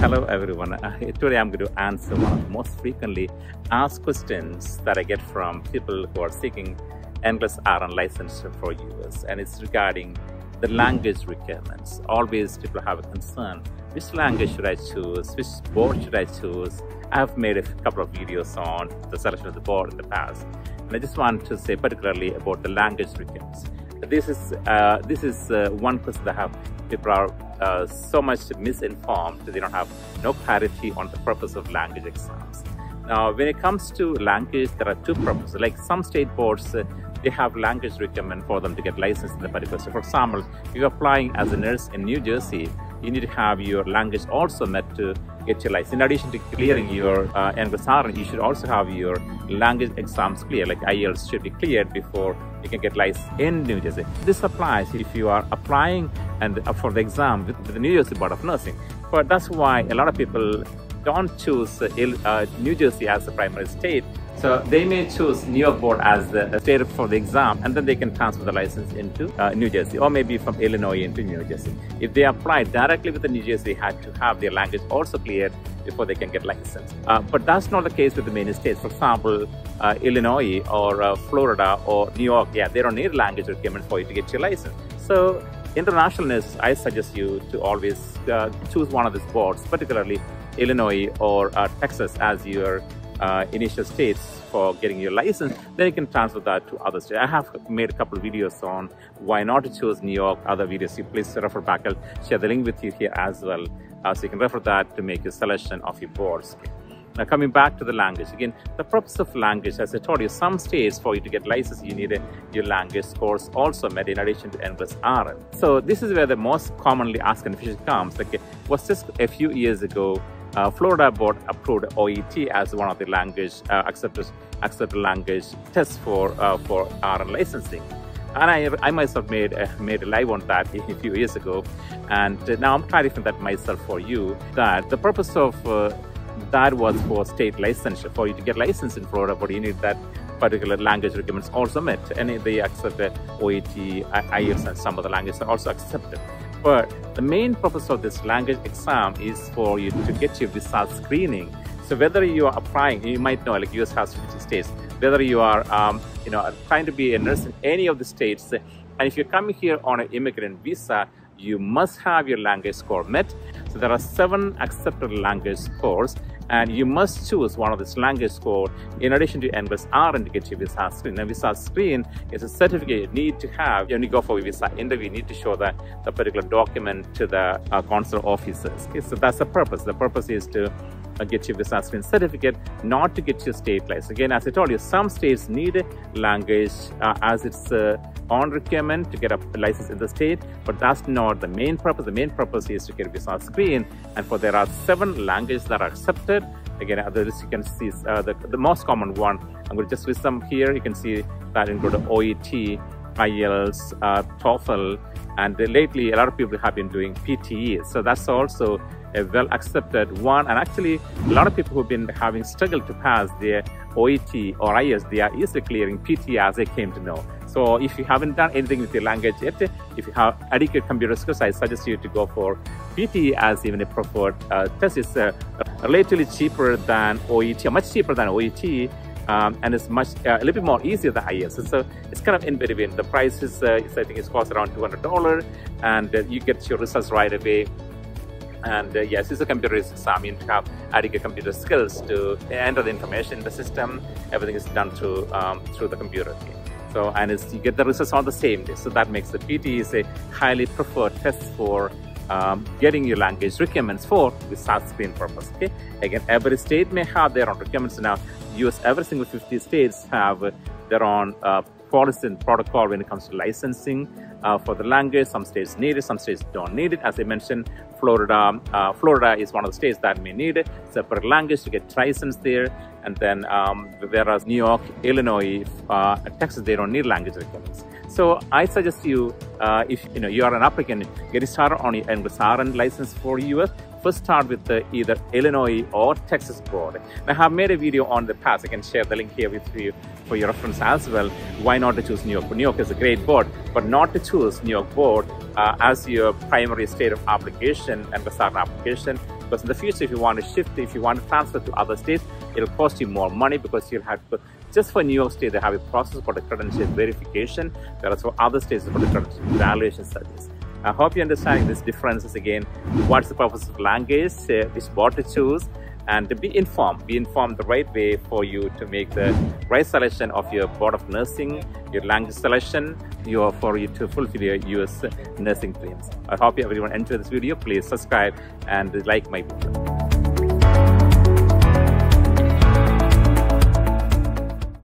Hello everyone. Today I'm going to answer one of the most frequently asked questions that I get from people who are seeking NCLEX-RN license for US, and it's regarding the language requirements. Always people have a concern: which language should I choose? Which board should I choose? I have made a couple of videos on the selection of the board in the past, and I just want to say particularly about the language requirements. This is one question that people are so much misinformed that they don't have no clarity on the purpose of language exams. Now, when it comes to language, there are two purposes. Like some state boards, they have language requirement for them to get licensed in the particular state. For example, if you're applying as a nurse in New Jersey, you need to have your language also met to get your license. In addition to clearing your NCLEX-RN, you should also have your language exams clear, like IELTS should be cleared before you can get licensed in New Jersey. This applies if you are applying and for the exam with the New Jersey Board of Nursing. But that's why a lot of people don't choose New Jersey as the primary state. So they may choose New York board as the state for the exam, and then they can transfer the license into New Jersey, or maybe from Illinois into New Jersey. If they apply directly with the New Jersey, they had to have their language also cleared before they can get licensed. But that's not the case with the main states. For example, Illinois or Florida or New York, they don't need language requirement for you to get your license. So internationalists, I suggest you to always choose one of these boards, particularly Illinois or Texas as your initial states for getting your license. Then you can transfer that to other states. I have made a couple of videos on why not to choose New York, other videos. You please refer back. I'll share the link with you here as well, so you can refer that to make your selection of your boards. Now, coming back to the language, again, the purpose of language, as I told you, some states for you to get license, you need your language scores also met in addition to NCLEX-RN. So this is where the most commonly asked confusion comes. Like, was just a few years ago, Florida board approved OET as one of the language accepted language tests for RN licensing, and I myself made a live on that a few years ago, and now I'm clarifying that myself for you, that the purpose of that was for state licensure. For you to get licensed in Florida, but you need that particular language requirements also met, and they accepted OET, IELTS, and some other languages are also accepted. But the main purpose of this language exam is for you to get your visa screening. So whether you are applying, you might know, like US has 50 states, whether you are trying to be a nurse in any of the states, and if you're coming here on an immigrant visa, you must have your language score met. So there are 7 accepted language scores, and you must choose one of this language score in addition to NCLEX-RN to get your visa screen. Now, visa screen is a certificate you need to have when you go for a visa interview. You need to show the particular document to the consular officers. Okay, so that's the purpose. The purpose is to get your visa screen certificate, not to get your state license. Again, as I told you, some states need language as its own requirement to get a license in the state, but that's not the main purpose. The main purpose is to get a visa screen, and there are 7 languages that are accepted. Again, others you can see the most common one. I'm going to just list them here. You can see that include OET, IELTS, TOEFL, and lately a lot of people have been doing PTE. So that's also a well accepted one, and actually a lot of people who've been having struggled to pass their OET or IELTS, they are easily clearing PTE as they came to know. So if you haven't done anything with your language yet, if you have adequate computer skills, I suggest you to go for PTE as even a preferred test. It's relatively cheaper than OET, much cheaper than OET, and it's a little bit more easier than IELTS. So it's kind of in between. The price is, I think it costs around $200, and you get your results right away. And yes, it's a computer exam. You need to have adequate computer skills to enter the information in the system. Everything is done through the computer. Okay. So, and you get the results on the same day. So that makes the PT is a highly preferred test for getting your language requirements for visa screen purpose. Okay. Again, every state may have their own requirements. Now, every single 50 states have their own policy and protocol when it comes to licensing for the language. Some states need it, some states don't need it. As I mentioned, Florida is one of the states that may need a separate language to get licensed there, and then whereas New York, Illinois, Texas, they don't need language requirements. So I suggest you, if you are an applicant getting started on your NCLEX-RN license for US, first start with either Illinois or Texas board. Now, I have made a video on the past. I can share the link here with you for your reference as well. Why not to choose New York? New York is a great board, but not to choose New York board as your primary state of application and the NCLEX-RN application. because in the future, if you want to shift, if you want to transfer to other states, it'll cost you more money because you'll have to, just for New York State, they have a process called a credential verification. Whereas for other states, it's called a credential evaluation studies. I hope you understand these differences again. What's the purpose of language, which board to choose, and to be informed the right way for you to make the right selection of your board of nursing, your language selection, for you to fulfill your US nursing dreams. I hope everyone enjoyed this video. Please subscribe and like my video.